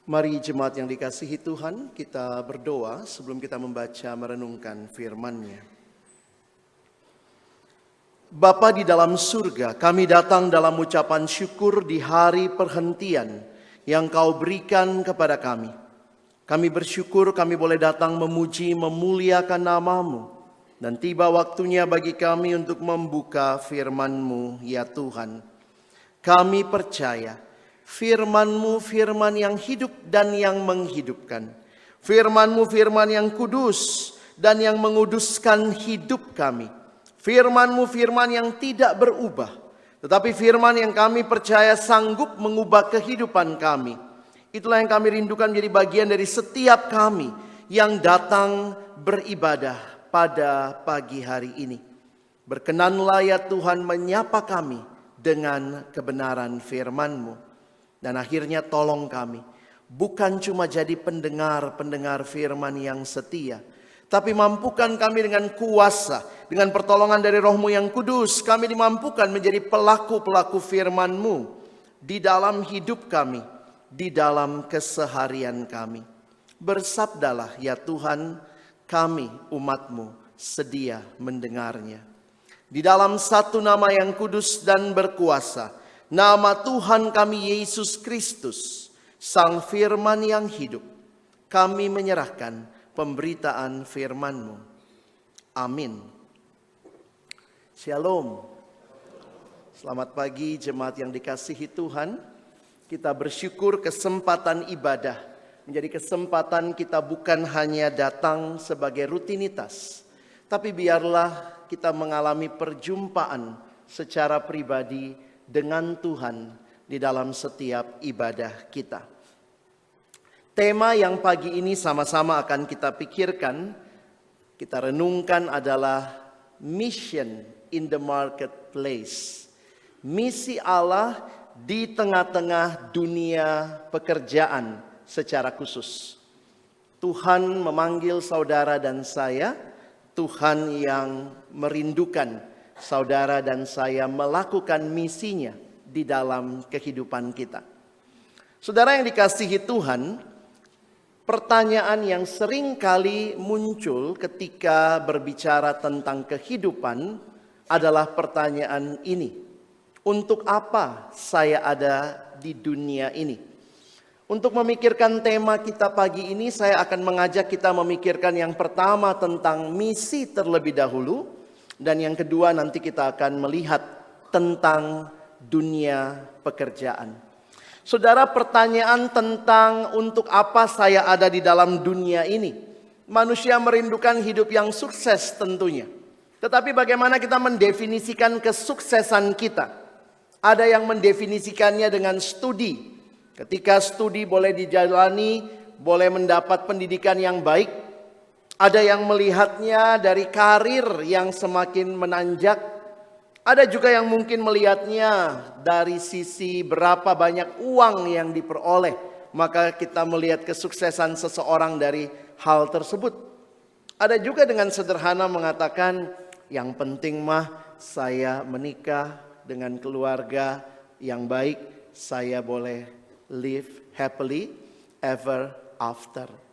Mari jemaat yang dikasihi Tuhan, kita berdoa sebelum kita membaca merenungkan firman-Nya. Bapa di dalam surga, kami datang dalam ucapan syukur di hari perhentian yang Kau berikan kepada kami. Kami bersyukur kami boleh datang memuji, memuliakan nama-Mu. Dan tiba waktunya bagi kami untuk membuka firman-Mu, ya Tuhan. Kami percaya firman-Mu firman yang hidup dan yang menghidupkan. Firman-Mu firman yang kudus dan yang menguduskan hidup kami. Firman-Mu firman yang tidak berubah, tetapi firman yang kami percaya sanggup mengubah kehidupan kami. Itulah yang kami rindukan menjadi bagian dari setiap kami yang datang beribadah pada pagi hari ini. Berkenanlah ya Tuhan menyapa kami dengan kebenaran firman-Mu. Dan akhirnya tolong kami, bukan cuma jadi pendengar firman yang setia, tapi mampukan kami dengan kuasa, dengan pertolongan dari Roh-Mu yang kudus, kami dimampukan menjadi pelaku-pelaku firman-Mu di dalam hidup kami, di dalam keseharian kami. Bersabdalah ya Tuhan, kami umat-Mu sedia mendengarnya. Di dalam satu nama yang kudus dan berkuasa, nama Tuhan kami Yesus Kristus, Sang Firman yang hidup, kami menyerahkan pemberitaan firman-Mu. Amin. Shalom. Selamat pagi jemaat yang dikasihi Tuhan. Kita bersyukur kesempatan ibadah menjadi kesempatan kita bukan hanya datang sebagai rutinitas, tapi biarlah kita mengalami perjumpaan secara pribadi dengan Tuhan di dalam setiap ibadah kita. Tema yang pagi ini sama-sama akan kita pikirkan, kita renungkan adalah mission in the marketplace. Misi Allah di tengah-tengah dunia pekerjaan secara khusus. Tuhan memanggil saudara dan saya, Tuhan yang merindukan saudara dan saya melakukan misinya di dalam kehidupan kita. Saudara yang dikasihi Tuhan, pertanyaan yang sering kali muncul ketika berbicara tentang kehidupan adalah pertanyaan ini. Untuk apa saya ada di dunia ini? Untuk memikirkan tema kita pagi ini, saya akan mengajak kita memikirkan yang pertama tentang misi terlebih dahulu. Dan yang kedua nanti kita akan melihat tentang dunia pekerjaan. Saudara, pertanyaan tentang untuk apa saya ada di dalam dunia ini. Manusia merindukan hidup yang sukses tentunya. Tetapi bagaimana kita mendefinisikan kesuksesan kita? Ada yang mendefinisikannya dengan studi. Ketika studi boleh dijalani, boleh mendapat pendidikan yang baik. Ada yang melihatnya dari karir yang semakin menanjak. Ada juga yang mungkin melihatnya dari sisi berapa banyak uang yang diperoleh. Maka kita melihat kesuksesan seseorang dari hal tersebut. Ada juga dengan sederhana mengatakan, yang penting mah saya menikah dengan keluarga yang baik. Saya boleh live happily ever after.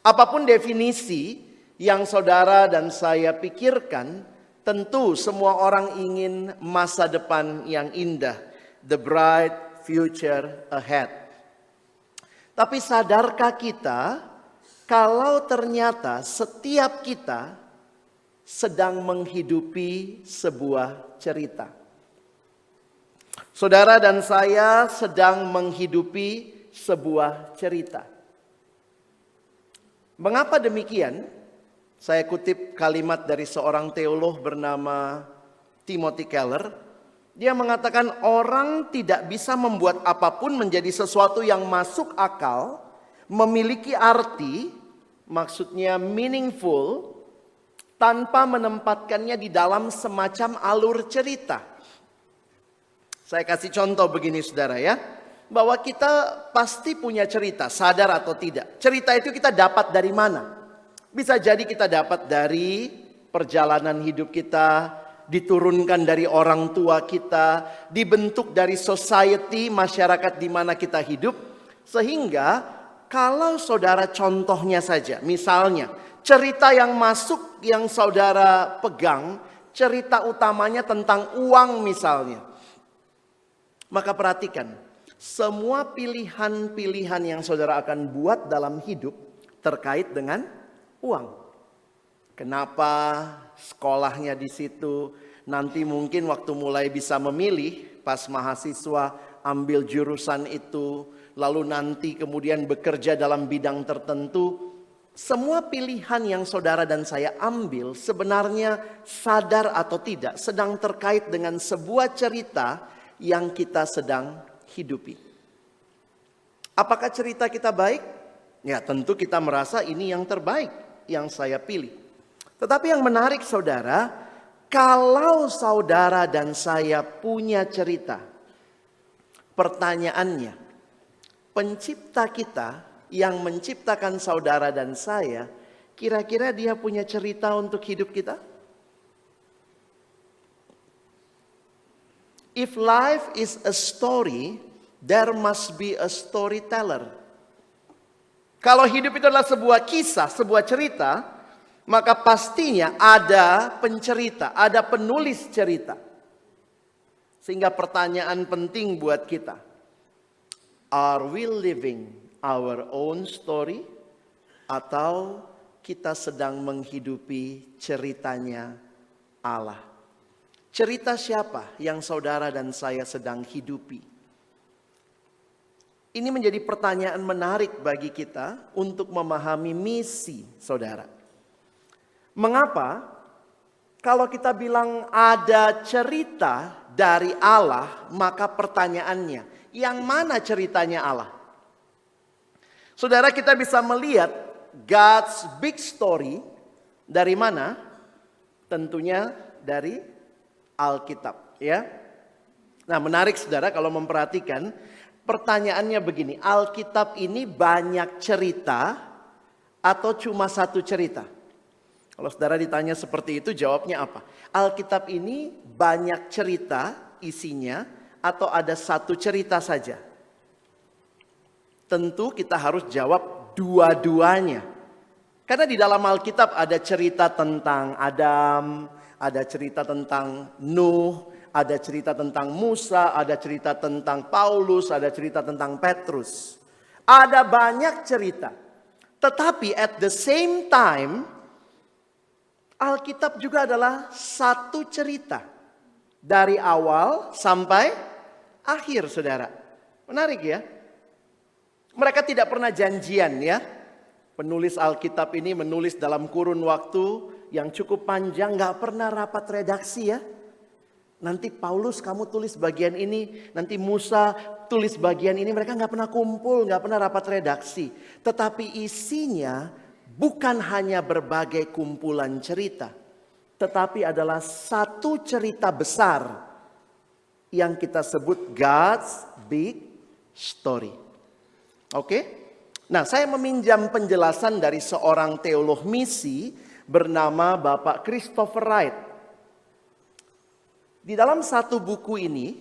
Apapun definisi yang saudara dan saya pikirkan, tentu semua orang ingin masa depan yang indah. The bright future ahead. Tapi sadarkah kita kalau ternyata setiap kita sedang menghidupi sebuah cerita? Saudara dan saya sedang menghidupi sebuah cerita. Mengapa demikian? Saya kutip kalimat dari seorang teolog bernama Timothy Keller. Dia mengatakan orang tidak bisa membuat apapun menjadi sesuatu yang masuk akal, memiliki arti, maksudnya meaningful, tanpa menempatkannya di dalam semacam alur cerita. Saya kasih contoh begini saudara ya, bahwa kita pasti punya cerita, sadar atau tidak. Cerita itu kita dapat dari mana? Bisa jadi kita dapat dari perjalanan hidup kita, diturunkan dari orang tua kita, dibentuk dari society, masyarakat di mana kita hidup. Sehingga kalau saudara contohnya saja, misalnya cerita yang masuk yang saudara pegang, cerita utamanya tentang uang misalnya. Maka perhatikan, semua pilihan-pilihan yang saudara akan buat dalam hidup terkait dengan uang. Kenapa sekolahnya di situ? Nanti mungkin waktu mulai bisa memilih, pas mahasiswa ambil jurusan itu, lalu nanti kemudian bekerja dalam bidang tertentu. Semua pilihan yang saudara dan saya ambil sebenarnya sadar atau tidak sedang terkait dengan sebuah cerita yang kita sedang hidupi. Apakah cerita kita baik? Ya, tentu kita merasa ini yang terbaik yang saya pilih. Tetapi yang menarik saudara, kalau saudara dan saya punya cerita, pertanyaannya, pencipta kita yang menciptakan saudara dan saya, kira-kira dia punya cerita untuk hidup kita? If life is a story, there must be a storyteller. Kalau hidup itu adalah sebuah kisah, sebuah cerita, maka pastinya ada pencerita, ada penulis cerita. Sehingga pertanyaan penting buat kita, are we living our own story? Atau kita sedang menghidupi ceritanya Allah? Cerita siapa yang saudara dan saya sedang hidupi? Ini menjadi pertanyaan menarik bagi kita untuk memahami misi saudara. Mengapa? Kalau kita bilang ada cerita dari Allah, maka pertanyaannya, yang mana ceritanya Allah? Saudara, kita bisa melihat God's big story dari mana? Tentunya dari Alkitab, ya. Nah, menarik saudara kalau memperhatikan, pertanyaannya begini, Alkitab ini banyak cerita atau cuma satu cerita? Kalau saudara ditanya seperti itu, jawabnya apa? Alkitab ini banyak cerita isinya atau ada satu cerita saja? Tentu kita harus jawab dua-duanya. Karena di dalam Alkitab ada cerita tentang Adam, ada cerita tentang Nuh, ada cerita tentang Musa, ada cerita tentang Paulus, ada cerita tentang Petrus. Ada banyak cerita. Tetapi at the same time, Alkitab juga adalah satu cerita. Dari awal sampai akhir, saudara. Menarik ya. Mereka tidak pernah janjian ya. Penulis Alkitab ini menulis dalam kurun waktu yang cukup panjang, gak pernah rapat redaksi ya. Nanti Paulus kamu tulis bagian ini, nanti Musa tulis bagian ini. Mereka gak pernah kumpul, gak pernah rapat redaksi. Tetapi isinya bukan hanya berbagai kumpulan cerita, tetapi adalah satu cerita besar yang kita sebut God's big story. Oke? Nah, saya meminjam penjelasan dari seorang teolog misi bernama Bapak Christopher Wright. Di dalam satu buku ini,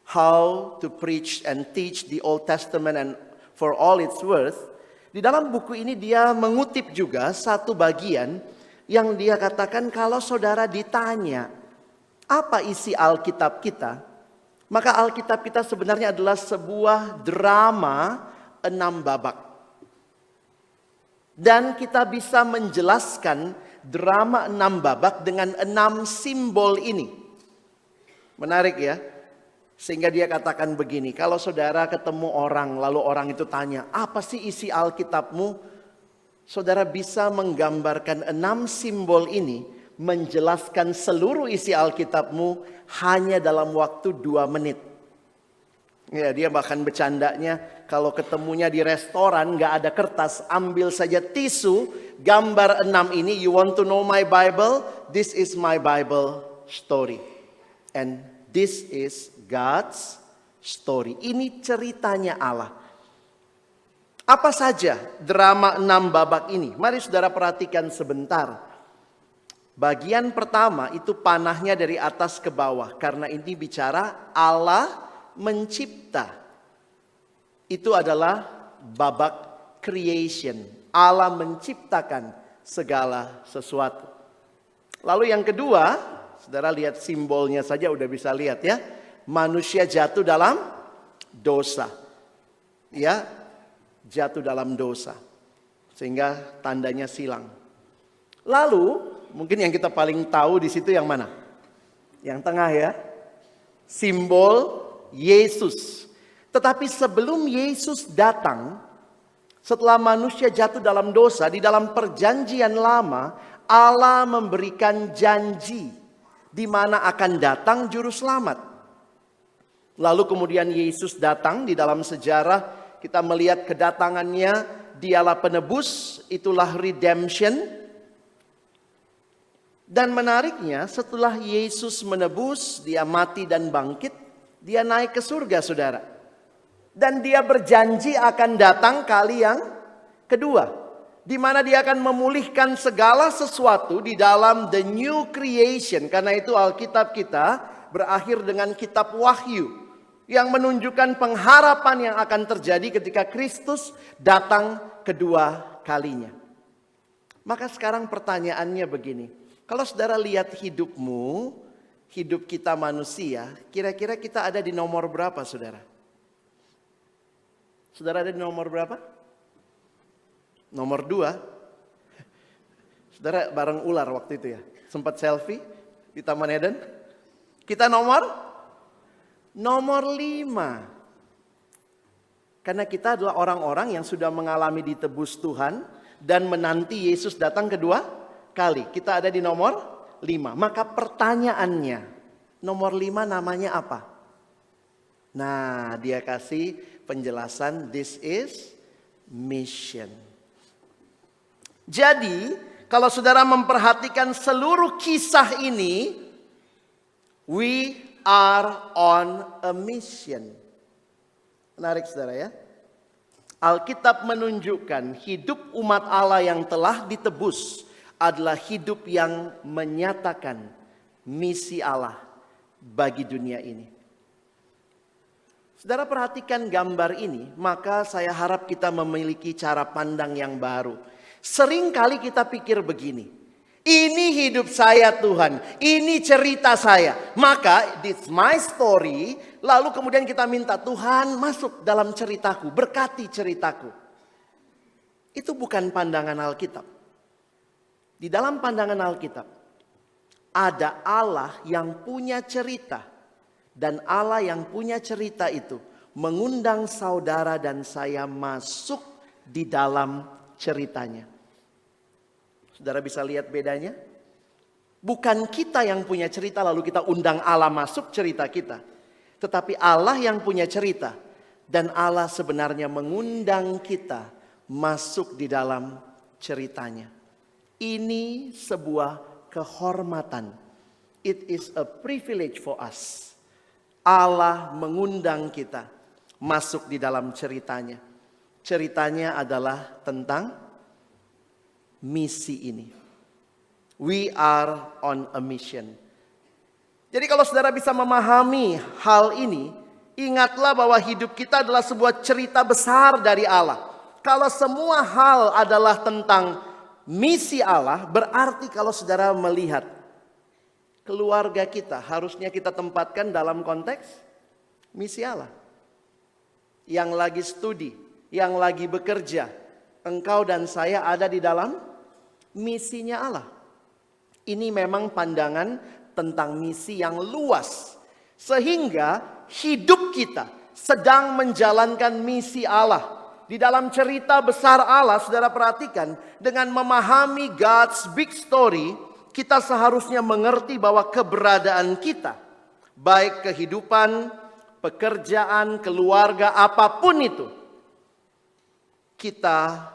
How to Preach and Teach the Old Testament and for All Its Worth, di dalam buku ini dia mengutip juga satu bagian yang dia katakan kalau saudara ditanya apa isi Alkitab kita, maka Alkitab kita sebenarnya adalah sebuah drama 6 babak. Dan kita bisa menjelaskan drama 6 babak dengan 6 simbol ini. Menarik ya. Sehingga dia katakan begini, kalau saudara ketemu orang, lalu orang itu tanya, apa sih isi Alkitabmu? Saudara bisa menggambarkan 6 simbol ini, menjelaskan seluruh isi Alkitabmu hanya dalam waktu 2 menit. Ya, dia bahkan bercandanya, kalau ketemunya di restoran gak ada kertas, ambil saja tisu, gambar 6 ini, you want to know my Bible? This is my Bible story. And this is God's story. Ini ceritanya Allah. Apa saja drama 6 babak ini? Mari saudara perhatikan sebentar. Bagian pertama itu panahnya dari atas ke bawah. Karena ini bicara Allah mencipta. Itu adalah babak creation. Allah menciptakan segala sesuatu. Lalu yang kedua, saudara lihat simbolnya saja udah bisa lihat ya. Manusia jatuh dalam dosa. Ya, jatuh dalam dosa. Sehingga tandanya silang. Lalu, mungkin yang kita paling tahu di situ yang mana? Yang tengah ya. Simbol Yesus. Tetapi sebelum Yesus datang, setelah manusia jatuh dalam dosa, di dalam perjanjian lama, Allah memberikan janji di mana akan datang juru selamat. Lalu kemudian Yesus datang. Di dalam sejarah kita melihat kedatangannya, dialah penebus, itulah redemption. Dan menariknya setelah Yesus menebus, dia mati dan bangkit, dia naik ke surga saudara. Dan dia berjanji akan datang kali yang kedua. Di mana dia akan memulihkan segala sesuatu di dalam the new creation. Karena itu Alkitab kita berakhir dengan kitab Wahyu. Yang menunjukkan pengharapan yang akan terjadi ketika Kristus datang kedua kalinya. Maka sekarang pertanyaannya begini. Kalau saudara lihat hidupmu, hidup kita manusia, kira-kira kita ada di nomor berapa saudara? Saudara ada di nomor berapa? Nomor 2. Saudara bareng ular waktu itu ya. Sempat selfie di Taman Eden. Kita nomor 5. Karena kita adalah orang-orang yang sudah mengalami ditebus Tuhan dan menanti Yesus datang kedua kali. Kita ada di nomor 5. Maka pertanyaannya, nomor 5 namanya apa? Nah, dia kasih penjelasan, this is mission. Jadi, kalau saudara memperhatikan seluruh kisah ini, we are on a mission. Menarik saudara ya. Alkitab menunjukkan hidup umat Allah yang telah ditebus adalah hidup yang menyatakan misi Allah bagi dunia ini. Saudara perhatikan gambar ini, maka saya harap kita memiliki cara pandang yang baru. Sering kali kita pikir begini, ini hidup saya Tuhan, ini cerita saya. Maka it's my story, lalu kemudian kita minta Tuhan masuk dalam ceritaku, berkati ceritaku. Itu bukan pandangan Alkitab. Di dalam pandangan Alkitab, ada Allah yang punya cerita. Dan Allah yang punya cerita itu mengundang saudara dan saya masuk di dalam ceritanya. Saudara bisa lihat bedanya? Bukan kita yang punya cerita lalu kita undang Allah masuk cerita kita. Tetapi Allah yang punya cerita. Dan Allah sebenarnya mengundang kita masuk di dalam ceritanya. Ini sebuah kehormatan. It is a privilege for us. Allah mengundang kita masuk di dalam ceritanya. Ceritanya adalah tentang misi ini. We are on a mission. Jadi kalau saudara bisa memahami hal ini, ingatlah bahwa hidup kita adalah sebuah cerita besar dari Allah. Kalau semua hal adalah tentang misi Allah, berarti kalau saudara melihat keluarga kita harusnya kita tempatkan dalam konteks misi Allah. Yang lagi studi, yang lagi bekerja, engkau dan saya ada di dalam misinya Allah. Ini memang pandangan tentang misi yang luas. Sehingga hidup kita sedang menjalankan misi Allah. Di dalam cerita besar Allah, saudara perhatikan, dengan memahami God's big story, kita seharusnya mengerti bahwa keberadaan kita, baik kehidupan, pekerjaan, keluarga, apapun itu, kita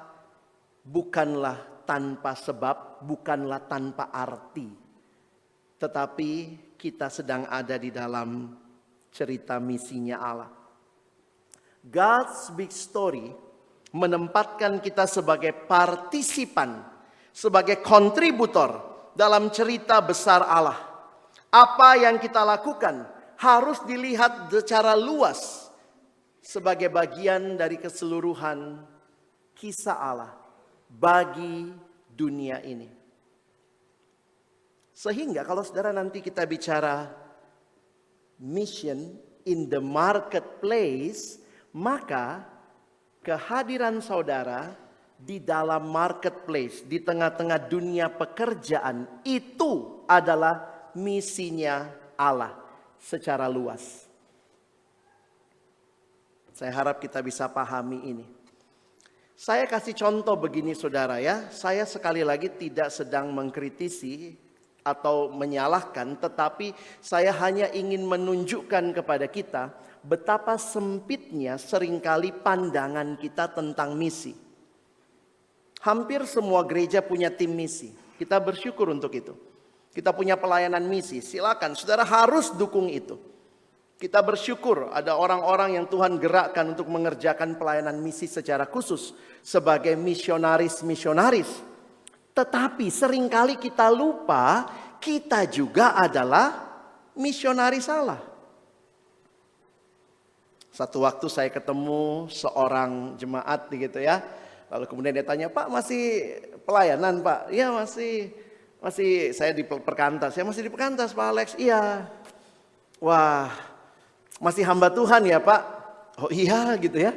bukanlah tanpa sebab, bukanlah tanpa arti. Tetapi kita sedang ada di dalam cerita misinya Allah. God's big story menempatkan kita sebagai partisipan, sebagai kontributor dalam cerita besar Allah. Apa yang kita lakukan harus dilihat secara luas. sebagai bagian dari keseluruhan kisah Allah bagi dunia ini. Sehingga kalau saudara nanti kita bicara mission in the marketplace, maka kehadiran saudara di dalam marketplace, di tengah-tengah dunia pekerjaan, itu adalah misinya Allah secara luas. Saya harap kita bisa pahami ini. Saya kasih contoh begini saudara ya, saya sekali lagi tidak sedang mengkritisi atau menyalahkan, tetapi saya hanya ingin menunjukkan kepada kita betapa sempitnya seringkali pandangan kita tentang misi. Hampir semua gereja punya tim misi. Kita bersyukur untuk itu. Kita punya pelayanan misi. Silakan, saudara harus dukung itu. Kita bersyukur ada orang-orang yang Tuhan gerakkan untuk mengerjakan pelayanan misi secara khusus sebagai misionaris-misionaris. Tetapi seringkali kita lupa kita juga adalah misionaris Allah. Satu waktu saya ketemu seorang jemaat gitu ya. Lalu kemudian dia tanya, Pak masih pelayanan Pak? Iya masih saya di Perkantas. Ya masih di Perkantas Pak Alex. Iya. Wah masih hamba Tuhan ya Pak? Oh iya gitu ya.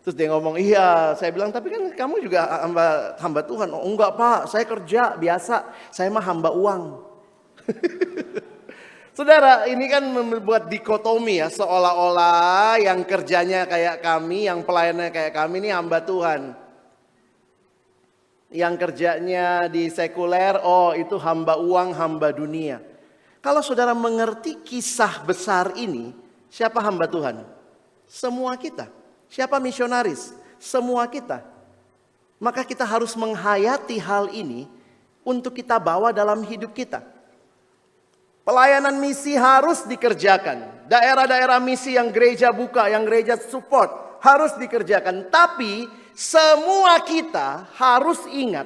Terus dia ngomong iya. Saya bilang tapi kan kamu juga hamba Tuhan. Oh enggak Pak, saya kerja biasa. Saya mah hamba uang. Saudara, ini kan membuat dikotomi ya. Seolah-olah yang kerjanya kayak kami, yang pelayannya kayak kami ini hamba Tuhan. Yang kerjanya di sekuler, oh itu hamba uang, hamba dunia. Kalau saudara mengerti kisah besar ini, siapa hamba Tuhan? Semua kita. Siapa misionaris? Semua kita. Maka kita harus menghayati hal ini untuk kita bawa dalam hidup kita. Pelayanan misi harus dikerjakan. Daerah-daerah misi yang gereja buka, yang gereja support harus dikerjakan. Tapi semua kita harus ingat,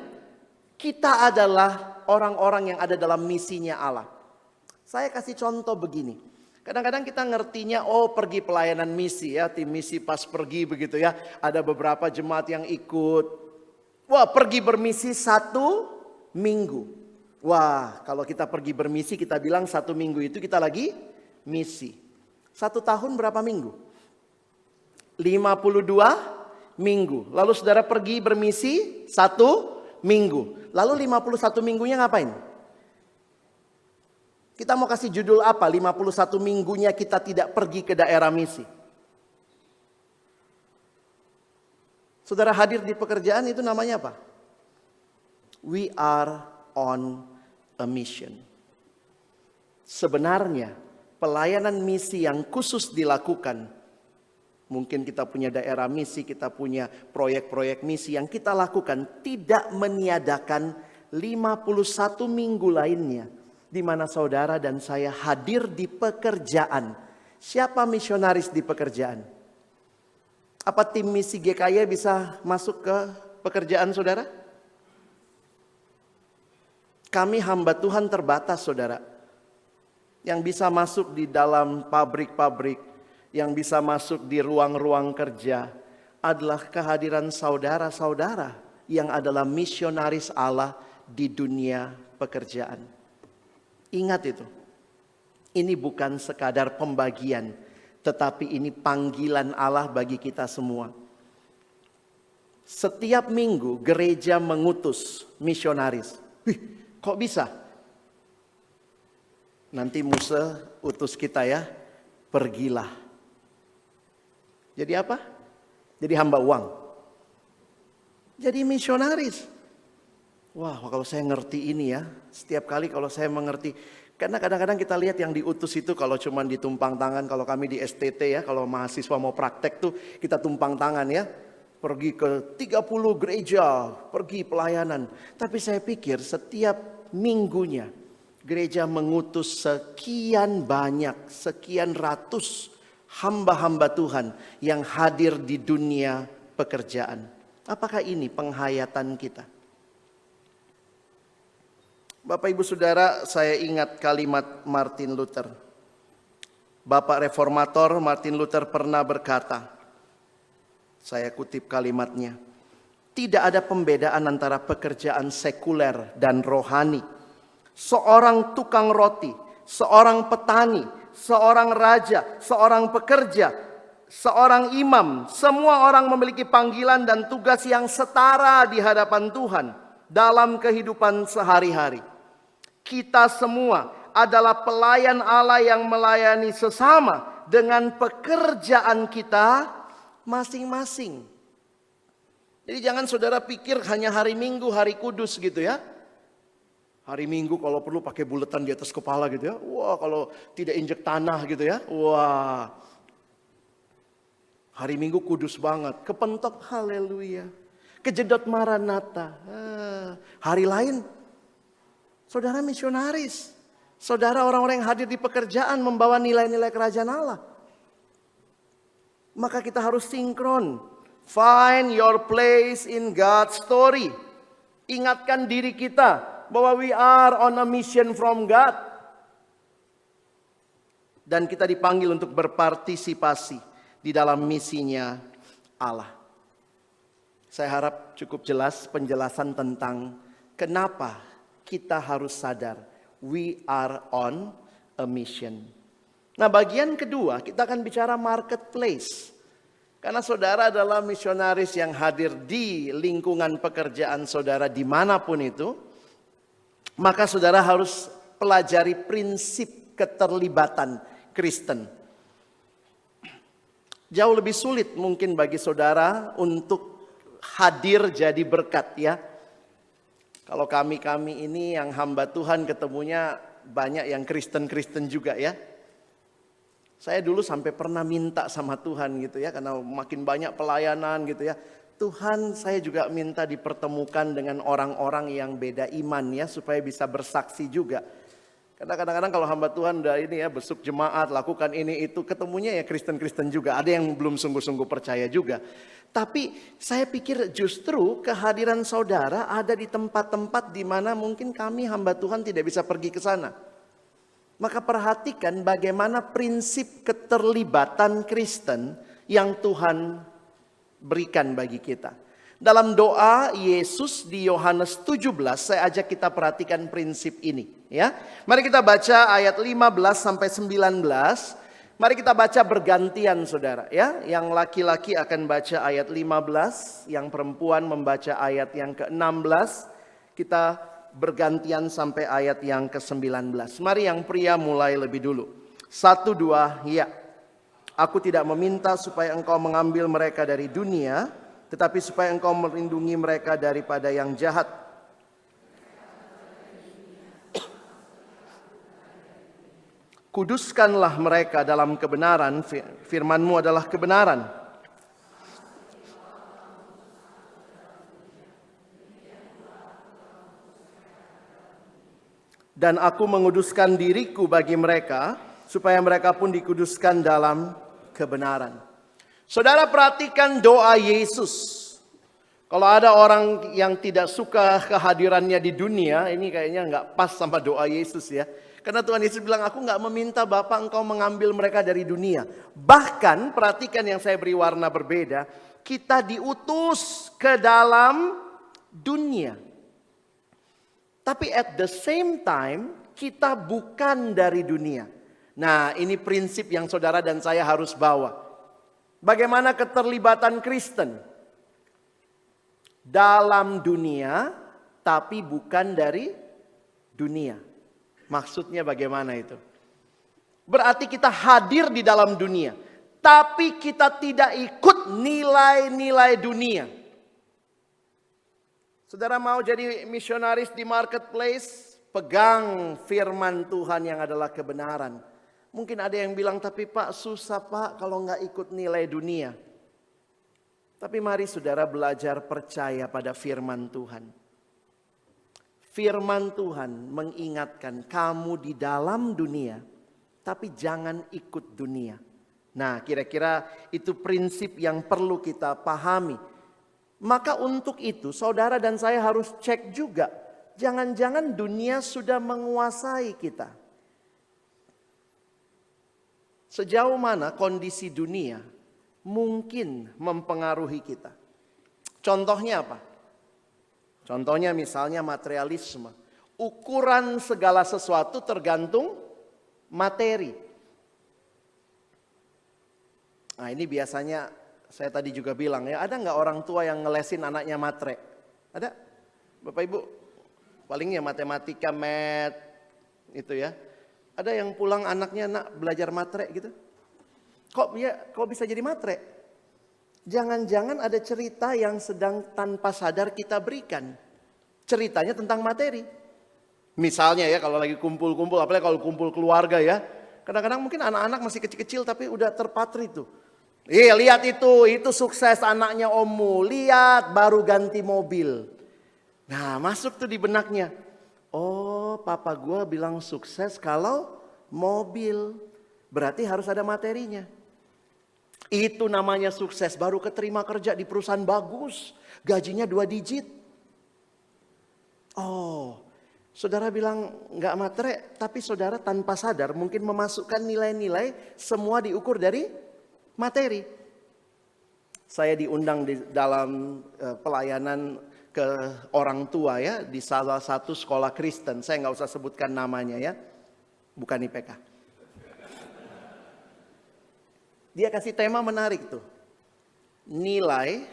kita adalah orang-orang yang ada dalam misinya Allah. Saya kasih contoh begini. Kadang-kadang kita ngertinya, oh pergi pelayanan misi ya, tim misi pas pergi begitu ya. Ada beberapa jemaat yang ikut. Wah pergi bermisi 1 minggu. Wah kalau kita pergi bermisi kita bilang 1 minggu itu kita lagi misi. 1 tahun berapa minggu? 52 minggu. Lalu saudara pergi bermisi 1 minggu. Lalu 51 minggunya ngapain? Kita mau kasih judul apa? 51 minggunya kita tidak pergi ke daerah misi. Saudara hadir di pekerjaan itu namanya apa? We are on a mission. Sebenarnya pelayanan misi yang khusus dilakukan, mungkin kita punya daerah misi, kita punya proyek-proyek misi yang kita lakukan, tidak meniadakan 51 minggu lainnya di mana saudara dan saya hadir di pekerjaan. Siapa misionaris di pekerjaan? Apa tim misi GKY bisa masuk ke pekerjaan saudara? Kami hamba Tuhan terbatas saudara. Yang bisa masuk di dalam pabrik-pabrik, yang bisa masuk di ruang-ruang kerja adalah kehadiran saudara-saudara yang adalah misionaris Allah di dunia pekerjaan. Ingat itu. Ini bukan sekadar pembagian, tetapi ini panggilan Allah bagi kita semua. Setiap minggu gereja mengutus misionaris. Kok bisa? Nanti Musa utus kita ya, pergilah. Jadi apa? Jadi hamba uang. Jadi misionaris. Wah, kalau saya ngerti ini ya, setiap kali kalau saya mengerti. Karena kadang-kadang kita lihat yang diutus itu kalau cuma ditumpang tangan. Kalau kami di STT ya, kalau mahasiswa mau praktek tuh kita tumpang tangan ya. Pergi ke 30 gereja, pergi pelayanan. Tapi saya pikir setiap minggunya gereja mengutus sekian banyak, sekian ratus hamba-hamba Tuhan yang hadir di dunia pekerjaan. Apakah ini penghayatan kita? Bapak Ibu Saudara, saya ingat kalimat Martin Luther. Bapak reformator Martin Luther pernah berkata, Saya kutip kalimatnya. Tidak ada pembedaan antara pekerjaan sekuler dan rohani. Seorang tukang roti, seorang petani, seorang raja, seorang pekerja, seorang imam, semua orang memiliki panggilan dan tugas yang setara di hadapan Tuhan dalam kehidupan sehari-hari. Kita semua adalah pelayan Allah yang melayani sesama dengan pekerjaan kita masing-masing. Jadi jangan saudara pikir hanya hari Minggu, hari kudus gitu ya. Hari Minggu kalau perlu pakai buletan di atas kepala gitu ya. Wah, kalau tidak injek tanah gitu ya. Wah. Hari Minggu kudus banget. Kepentok haleluya. Kejedot maranatha. Hari lain saudara misionaris. Saudara orang-orang yang hadir di pekerjaan membawa nilai-nilai kerajaan Allah. Maka kita harus sinkron. Find your place in God's story. Ingatkan diri kita bahwa we are on a mission from God. Dan kita dipanggil untuk berpartisipasi di dalam misinya Allah. Saya harap cukup jelas penjelasan tentang kenapa kita harus sadar we are on a mission. Nah, bagian kedua kita akan bicara marketplace. Karena saudara adalah misionaris yang hadir di lingkungan pekerjaan saudara dimanapun itu. Maka saudara harus pelajari prinsip keterlibatan Kristen. Jauh lebih sulit mungkin bagi saudara untuk hadir jadi berkat ya. Kalau kami ini yang hamba Tuhan ketemunya banyak yang Kristen-Kristen juga ya. Saya dulu sampai pernah minta sama Tuhan gitu ya, karena makin banyak pelayanan gitu ya. Tuhan, saya juga minta dipertemukan dengan orang-orang yang beda iman ya, supaya bisa bersaksi juga. Karena kadang-kadang kalau hamba Tuhan udah ini ya, besuk jemaat, lakukan ini itu, ketemunya ya Kristen-Kristen juga. Ada yang belum sungguh-sungguh percaya juga. Tapi saya pikir justru kehadiran saudara ada di tempat-tempat di mana mungkin kami hamba Tuhan tidak bisa pergi ke sana. Maka perhatikan bagaimana prinsip keterlibatan Kristen yang Tuhan berikan bagi kita. Dalam doa Yesus di Yohanes 17, saya ajak kita perhatikan prinsip ini. Ya, mari kita baca ayat 15 sampai 19. Mari kita baca bergantian saudara. Ya, yang laki-laki akan baca ayat 15, yang perempuan membaca ayat yang ke-16. Kita bergantian sampai ayat yang ke-19. Mari yang pria mulai lebih dulu. 1, 2, ya. Aku tidak meminta supaya engkau mengambil mereka dari dunia, tetapi supaya engkau melindungi mereka daripada yang jahat. Kuduskanlah mereka dalam kebenaran, firman-Mu adalah kebenaran. Dan aku menguduskan diriku bagi mereka, supaya mereka pun dikuduskan dalam kebenaran. Saudara perhatikan doa Yesus. Kalau ada orang yang tidak suka kehadirannya di dunia, ini kayaknya nggak pas sama doa Yesus ya. Karena Tuhan Yesus bilang, aku nggak meminta Bapa engkau mengambil mereka dari dunia. Bahkan perhatikan yang saya beri warna berbeda, kita diutus ke dalam dunia. Tapi at the same time, kita bukan dari dunia. Nah, ini prinsip yang saudara dan saya harus bawa. Bagaimana keterlibatan Kristen? Dalam dunia, tapi bukan dari dunia. Maksudnya bagaimana itu? Berarti kita hadir di dalam dunia, tapi kita tidak ikut nilai-nilai dunia. Saudara mau jadi misionaris di marketplace? Pegang firman Tuhan yang adalah kebenaran. Mungkin ada yang bilang, tapi Pak susah Pak kalau nggak ikut nilai dunia. Tapi mari saudara belajar percaya pada firman Tuhan. Firman Tuhan mengingatkan kamu di dalam dunia, tapi jangan ikut dunia. Nah, kira-kira itu prinsip yang perlu kita pahami. Maka untuk itu saudara dan saya harus cek juga. Jangan-jangan dunia sudah menguasai kita. Sejauh mana kondisi dunia mungkin mempengaruhi kita. Contohnya apa? Contohnya misalnya materialisme. Ukuran segala sesuatu tergantung materi. Nah ini biasanya saya tadi juga bilang ya, ada nggak orang tua yang ngelesin anaknya matre? Ada? Bapak Ibu? Palingnya matematika, math, itu ya. Ada yang pulang anaknya nak belajar matre gitu? Kok bisa jadi matre? Jangan-jangan ada cerita yang sedang tanpa sadar kita berikan. Ceritanya tentang materi. Misalnya ya kalau lagi kumpul-kumpul, apalagi kalau kumpul keluarga ya. Kadang-kadang mungkin anak-anak masih kecil-kecil tapi udah terpatri tuh. Lihat itu sukses anaknya Ommu. Lihat baru ganti mobil. Nah masuk tuh di benaknya. Oh papa gua bilang sukses kalau mobil. Berarti harus ada materinya. Itu namanya sukses, baru keterima kerja di perusahaan bagus. Gajinya 2 digit. Oh, saudara bilang nggak matre, tapi saudara tanpa sadar mungkin memasukkan nilai-nilai semua diukur dari materi. Saya diundang di dalam pelayanan ke orang tua ya, di salah satu sekolah Kristen. Saya nggak usah sebutkan namanya ya, bukan IPK. Dia kasih tema menarik tuh. Nilai,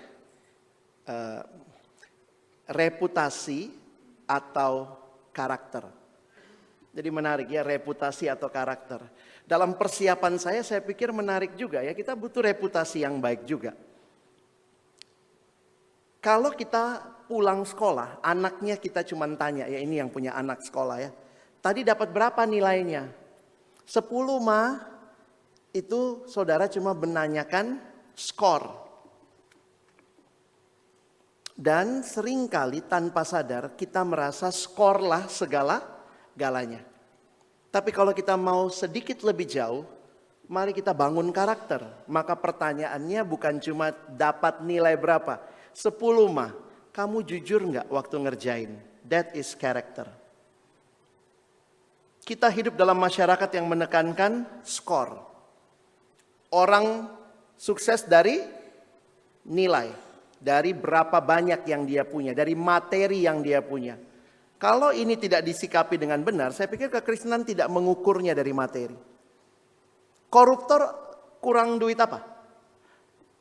reputasi atau karakter. Jadi menarik ya, reputasi atau karakter. Dalam persiapan saya pikir menarik juga ya. Kita butuh reputasi yang baik juga. Kalau kita pulang sekolah, anaknya kita cuma tanya, ya ini yang punya anak sekolah ya. Tadi dapat berapa nilainya? 10 mah. Itu saudara cuma menanyakan skor. Dan seringkali tanpa sadar kita merasa skorlah segala-galanya. Tapi kalau kita mau sedikit lebih jauh, mari kita bangun karakter. Maka pertanyaannya bukan cuma dapat nilai berapa. 10 mah, kamu jujur nggak waktu ngerjain? That is character. Kita hidup dalam masyarakat yang menekankan skor. Orang sukses dari nilai, dari berapa banyak yang dia punya, dari materi yang dia punya. Kalau ini tidak disikapi dengan benar, saya pikir kekristenan tidak mengukurnya dari materi. Koruptor kurang duit apa?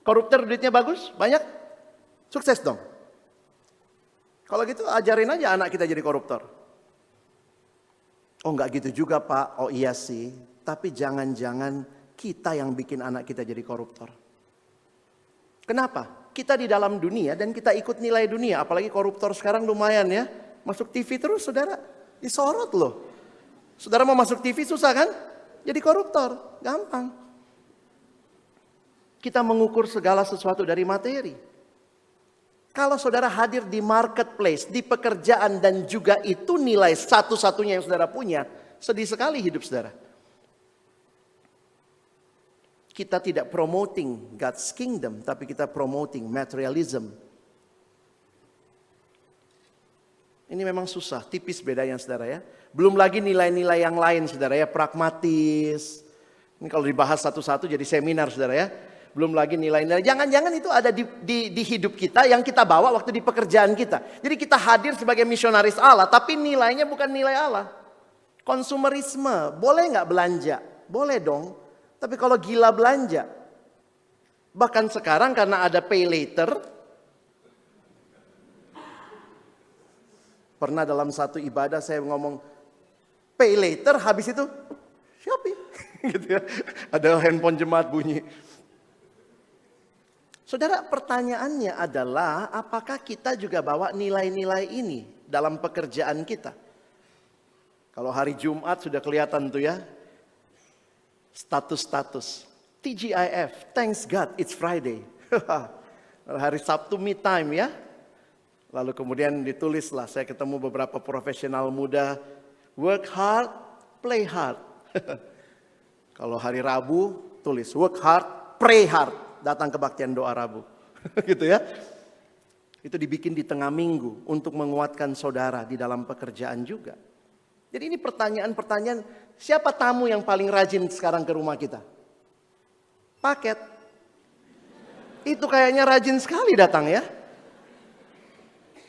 Koruptor duitnya bagus, banyak, sukses dong. Kalau gitu ajarin aja anak kita jadi koruptor. Oh enggak gitu juga Pak, oh iya sih, tapi jangan-jangan kita yang bikin anak kita jadi koruptor. Kenapa? Kita di dalam dunia dan kita ikut nilai dunia. Apalagi koruptor sekarang lumayan ya. Masuk TV terus saudara. Disorot loh. Saudara mau masuk TV susah kan? Jadi koruptor. Gampang. Kita mengukur segala sesuatu dari materi. Kalau saudara hadir di marketplace, di pekerjaan dan juga itu nilai satu-satunya yang saudara punya. Sedih sekali hidup saudara. Kita tidak promoting God's kingdom, tapi kita promoting materialism. Ini memang susah, tipis bedanya saudara ya. Belum lagi nilai-nilai yang lain saudara ya, pragmatis. Ini kalau dibahas satu-satu jadi seminar saudara ya. Belum lagi nilai-nilai, jangan-jangan itu ada di hidup kita yang kita bawa waktu di pekerjaan kita. Jadi kita hadir sebagai misionaris Allah, tapi nilainya bukan nilai Allah. Konsumerisme, boleh nggak belanja? Boleh dong. Tapi kalau gila belanja, bahkan sekarang karena ada pay later, pernah dalam satu ibadah saya ngomong pay later, habis itu Shopee, gitu ya. Ada handphone jemaat bunyi. Saudara, pertanyaannya adalah apakah kita juga bawa nilai-nilai ini dalam pekerjaan kita? Kalau hari Jumat sudah kelihatan tuh ya. Status-status. TGIF, thanks God it's Friday. Hari Sabtu me time ya. Lalu kemudian ditulislah, saya ketemu beberapa profesional muda. Work hard, play hard. Kalau hari Rabu tulis work hard, pray hard. Datang kebaktian doa Rabu. Gitu ya. Itu dibikin di tengah minggu untuk menguatkan saudara di dalam pekerjaan juga. Jadi ini pertanyaan-pertanyaan, siapa tamu yang paling rajin sekarang ke rumah kita? Paket. itu kayaknya rajin sekali datang ya.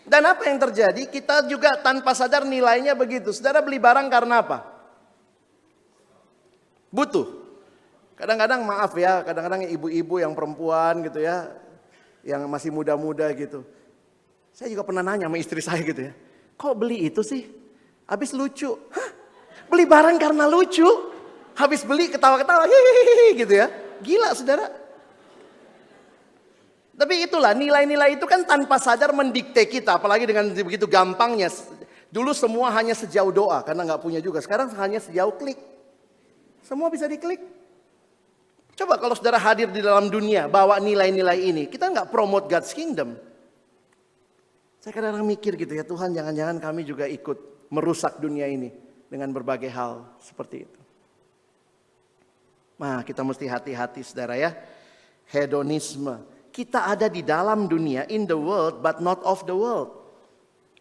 Dan apa yang terjadi? Kita juga tanpa sadar nilainya begitu. Saudara beli barang karena apa? Butuh. Kadang-kadang maaf ya, kadang-kadang ibu-ibu yang perempuan gitu ya, yang masih muda-muda gitu. Saya juga pernah nanya sama istri saya gitu ya. Kok beli itu sih? Habis lucu. Hah? Beli barang karena lucu? Habis beli ketawa-ketawa, hihihi gitu ya. Gila saudara. Tapi itulah nilai-nilai itu kan tanpa sadar mendikte kita. Apalagi dengan begitu gampangnya. Dulu semua hanya sejauh doa karena nggak punya juga. Sekarang hanya sejauh klik. Semua bisa diklik. Coba kalau saudara hadir di dalam dunia bawa nilai-nilai ini. Kita nggak promote God's kingdom. Saya kadang-kadang mikir gitu ya, Tuhan jangan-jangan kami juga ikut merusak dunia ini dengan berbagai hal seperti itu. Nah, kita mesti hati-hati saudara ya. Hedonisme. Kita ada di dalam dunia, in the world but not of the world.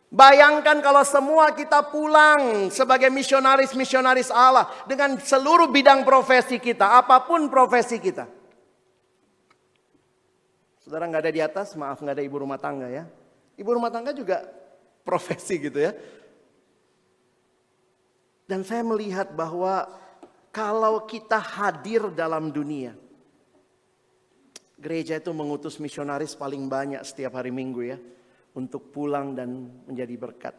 Bayangkan kalau semua kita pulang sebagai misionaris-misionaris Allah dengan seluruh bidang profesi kita, apapun profesi kita. Saudara nggak ada di atas, maaf nggak ada ibu rumah tangga ya. Ibu rumah tangga juga profesi gitu ya. Dan saya melihat bahwa kalau kita hadir dalam dunia, gereja itu mengutus misionaris paling banyak setiap hari Minggu ya, untuk pulang dan menjadi berkat.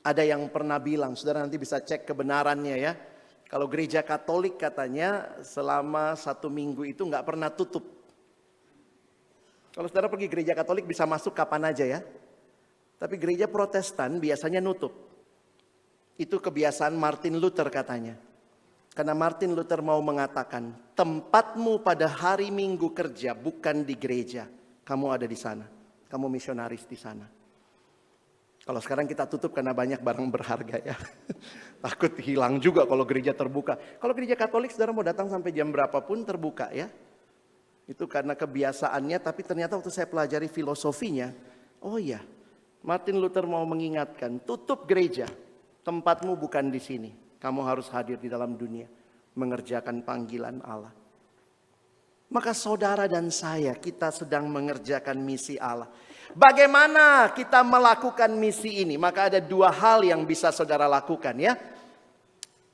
Ada yang pernah bilang, saudara nanti bisa cek kebenarannya ya. Kalau gereja Katolik katanya selama 1 minggu itu nggak pernah tutup. Kalau saudara pergi gereja Katolik bisa masuk kapan aja ya. Tapi gereja Protestan biasanya nutup. Itu kebiasaan Martin Luther katanya. Karena Martin Luther mau mengatakan, tempatmu pada hari Minggu kerja bukan di gereja. Kamu ada di sana. Kamu misionaris di sana. Kalau sekarang kita tutup karena banyak barang berharga ya. Takut hilang juga kalau gereja terbuka. Kalau gereja Katolik saudara mau datang sampai jam berapapun terbuka ya. Itu karena kebiasaannya, tapi ternyata waktu saya pelajari filosofinya, oh iya, Martin Luther mau mengingatkan, tutup gereja, tempatmu bukan di sini. Kamu harus hadir di dalam dunia, mengerjakan panggilan Allah. Maka saudara dan saya, kita sedang mengerjakan misi Allah. Bagaimana kita melakukan misi ini? Maka ada 2 hal yang bisa saudara lakukan ya.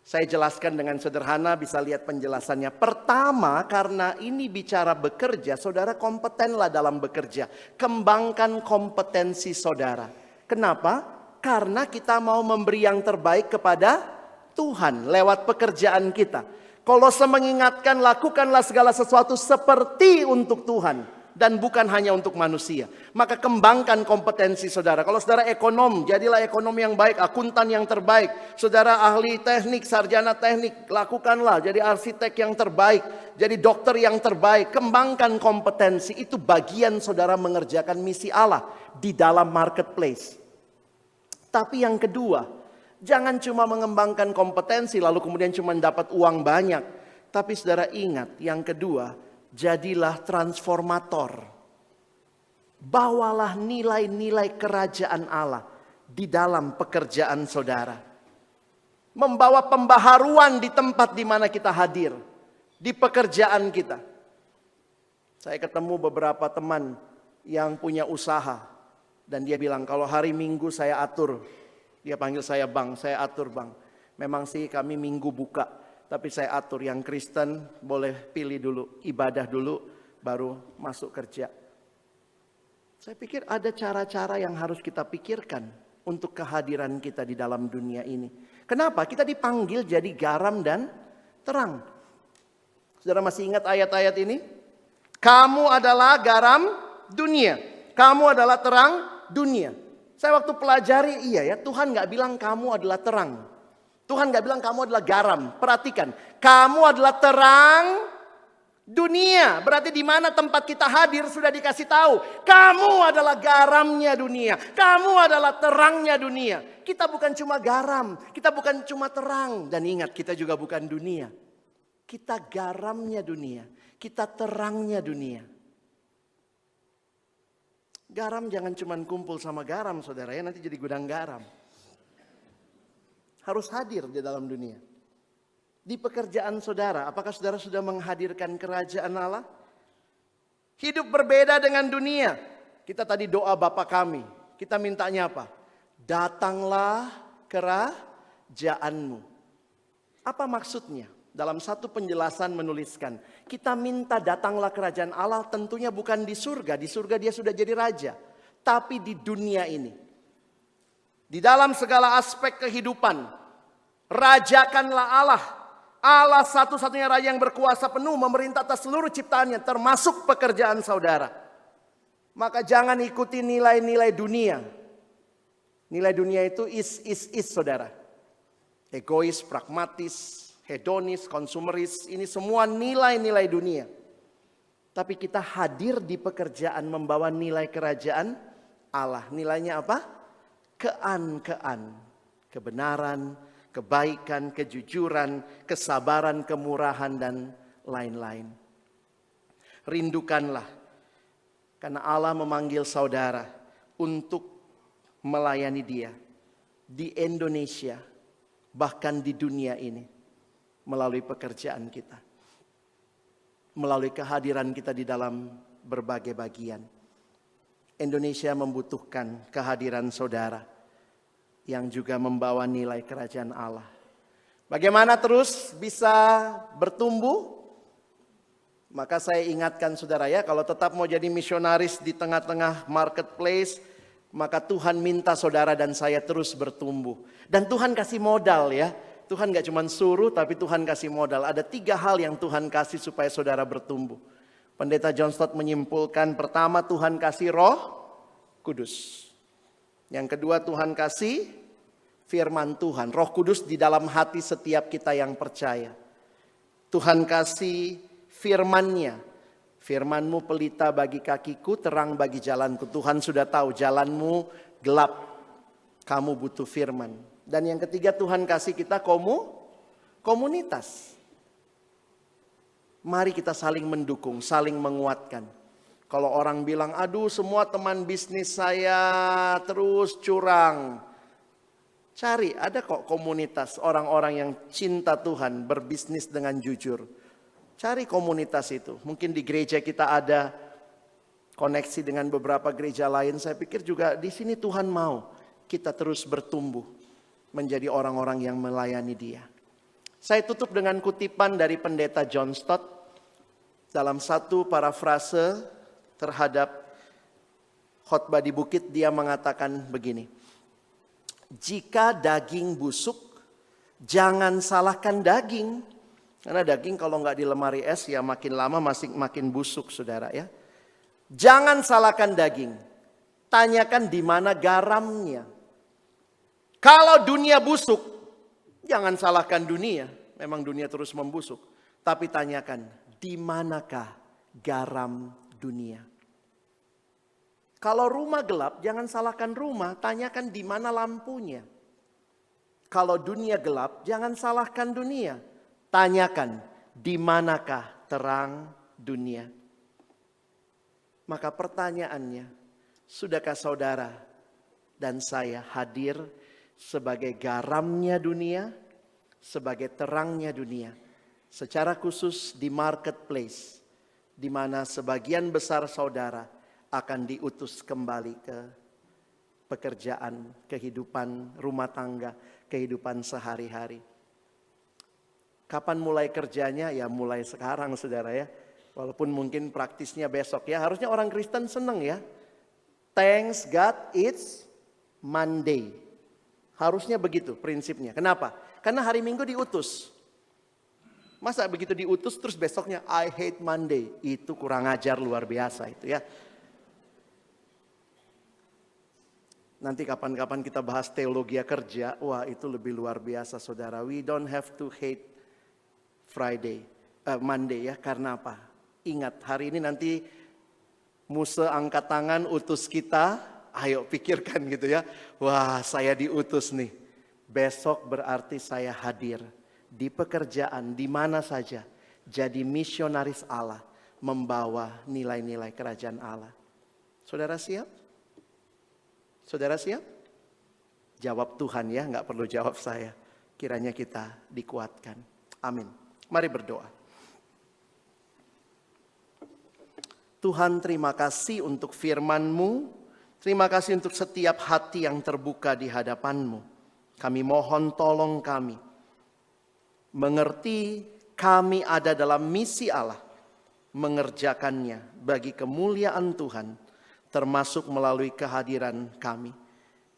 Saya jelaskan dengan sederhana, bisa lihat penjelasannya. Pertama, karena ini bicara bekerja, saudara kompetenlah dalam bekerja. Kembangkan kompetensi saudara. Kenapa? Karena kita mau memberi yang terbaik kepada Tuhan lewat pekerjaan kita. Kolose mengingatkan, lakukanlah segala sesuatu seperti untuk Tuhan. Dan bukan hanya untuk manusia. Maka kembangkan kompetensi saudara. Kalau saudara ekonom, jadilah ekonom yang baik, akuntan yang terbaik. Saudara ahli teknik, sarjana teknik, lakukanlah. Jadi arsitek yang terbaik, jadi dokter yang terbaik. Kembangkan kompetensi, itu bagian saudara mengerjakan misi Allah di dalam marketplace. Tapi yang kedua, jangan cuma mengembangkan kompetensi lalu kemudian cuma dapat uang banyak. Tapi saudara ingat, yang kedua, jadilah transformator. Bawalah nilai-nilai kerajaan Allah di dalam pekerjaan saudara. Membawa pembaharuan di tempat di mana kita hadir. Di pekerjaan kita. Saya ketemu beberapa teman yang punya usaha. Dan dia bilang, kalau hari Minggu saya atur. Dia panggil saya bang, saya atur bang. Memang sih kami Minggu buka. Tapi saya atur, yang Kristen boleh pilih dulu, ibadah dulu, baru masuk kerja. Saya pikir ada cara-cara yang harus kita pikirkan untuk kehadiran kita di dalam dunia ini. Kenapa? Kita dipanggil jadi garam dan terang. Saudara masih ingat ayat-ayat ini? Kamu adalah garam dunia. Kamu adalah terang dunia. Saya waktu pelajari, iya ya, Tuhan gak bilang kamu adalah terang. Tuhan gak bilang kamu adalah garam. Perhatikan, kamu adalah terang dunia. Berarti di mana tempat kita hadir sudah dikasih tahu. Kamu adalah garamnya dunia. Kamu adalah terangnya dunia. Kita bukan cuma garam. Kita bukan cuma terang. Dan ingat, kita juga bukan dunia. Kita garamnya dunia. Kita terangnya dunia. Garam jangan cuma kumpul sama garam saudara ya. Nanti jadi gudang garam. Harus hadir di dalam dunia. Di pekerjaan saudara, apakah saudara sudah menghadirkan kerajaan Allah? Hidup berbeda dengan dunia. Kita tadi doa Bapa kami. Kita mintanya apa? Datanglah kerajaanmu. Apa maksudnya? Dalam satu penjelasan menuliskan, kita minta datanglah kerajaan Allah tentunya bukan di surga. Di surga dia sudah jadi raja. Tapi di dunia ini. Di dalam segala aspek kehidupan. Rajakanlah Allah. Allah satu-satunya raja yang berkuasa penuh memerintah atas seluruh ciptaannya termasuk pekerjaan saudara. Maka jangan ikuti nilai-nilai dunia. Nilai dunia itu is saudara. Egois, pragmatis, hedonis, konsumeris, ini semua nilai-nilai dunia. Tapi kita hadir di pekerjaan membawa nilai kerajaan Allah. Nilainya apa? Kean, kebenaran, kebaikan, kejujuran, kesabaran, kemurahan, dan lain-lain. Rindukanlah. Karena Allah memanggil saudara untuk melayani dia. Di Indonesia, bahkan di dunia ini. Melalui pekerjaan kita. Melalui kehadiran kita di dalam berbagai bagian. Indonesia membutuhkan kehadiran saudara. Yang juga membawa nilai kerajaan Allah. Bagaimana terus bisa bertumbuh? Maka saya ingatkan saudara ya, kalau tetap mau jadi misionaris di tengah-tengah marketplace, maka Tuhan minta saudara dan saya terus bertumbuh. Dan Tuhan kasih modal ya. Tuhan gak cuma suruh, tapi Tuhan kasih modal. Ada 3 hal yang Tuhan kasih supaya saudara bertumbuh. Pendeta John Stott menyimpulkan, pertama Tuhan kasih Roh Kudus. Yang kedua Tuhan kasih firman Tuhan. Roh Kudus di dalam hati setiap kita yang percaya. Tuhan kasih firman-Nya. Firman-Mu pelita bagi kakiku, terang bagi jalanku. Tuhan sudah tahu jalanmu gelap. Kamu butuh firman. Dan yang ketiga Tuhan kasih kita komunitas. Mari kita saling mendukung, saling menguatkan. Kalau orang bilang, aduh semua teman bisnis saya terus curang. Cari, ada kok komunitas orang-orang yang cinta Tuhan, berbisnis dengan jujur. Cari komunitas itu. Mungkin di gereja kita ada koneksi dengan beberapa gereja lain. Saya pikir juga di sini Tuhan mau kita terus bertumbuh. Menjadi orang-orang yang melayani dia. Saya tutup dengan kutipan dari pendeta John Stott. Dalam satu parafrase terhadap khotbah di bukit, dia mengatakan begini. Jika daging busuk, jangan salahkan daging. Karena daging kalau nggak di lemari es ya makin lama makin busuk saudara ya. Jangan salahkan daging. Tanyakan di mana garamnya. Kalau dunia busuk, jangan salahkan dunia. Memang dunia terus membusuk. Tapi tanyakan, di manakah garam dunia? Kalau rumah gelap, jangan salahkan rumah. Tanyakan di mana lampunya. Kalau dunia gelap, jangan salahkan dunia. Tanyakan, di manakah terang dunia? Maka pertanyaannya, sudahkah saudara dan saya hadir sebagai garamnya dunia, sebagai terangnya dunia. Secara khusus di marketplace, di mana sebagian besar saudara akan diutus kembali ke pekerjaan, kehidupan rumah tangga, kehidupan sehari-hari. Kapan mulai kerjanya? Ya mulai sekarang saudara ya. Walaupun mungkin praktisnya besok ya. Harusnya orang Kristen senang ya. Thanks God it's Monday. Harusnya begitu prinsipnya. Kenapa? Karena hari Minggu diutus. Masa begitu diutus terus besoknya I hate Monday. Itu kurang ajar luar biasa itu ya. Nanti kapan-kapan kita bahas teologi kerja. Wah itu lebih luar biasa saudara. We don't have to hate Monday ya. Karena apa? Ingat hari ini nanti Musa angkat tangan utus kita. Ayo pikirkan gitu ya. Wah saya diutus nih. Besok berarti saya hadir di pekerjaan di mana saja. Jadi misionaris Allah. Membawa nilai-nilai kerajaan Allah. Saudara siap? Saudara siap? Jawab Tuhan ya. Gak perlu jawab saya. Kiranya kita dikuatkan. Amin. Mari berdoa. Tuhan, terima kasih untuk firman-Mu. Terima kasih untuk setiap hati yang terbuka di hadapan-Mu. Kami mohon tolong kami mengerti kami ada dalam misi Allah, mengerjakannya bagi kemuliaan Tuhan, termasuk melalui kehadiran kami.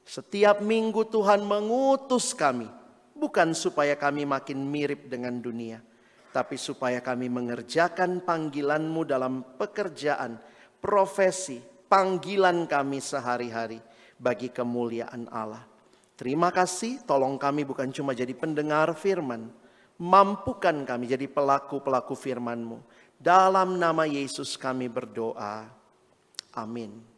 Setiap minggu Tuhan mengutus kami, bukan supaya kami makin mirip dengan dunia, tapi supaya kami mengerjakan panggilan-Mu dalam pekerjaan, profesi, panggilan kami sehari-hari bagi kemuliaan Allah. Terima kasih, tolong kami bukan cuma jadi pendengar firman, mampukan kami jadi pelaku-pelaku firman-Mu. Dalam nama Yesus kami berdoa. Amin.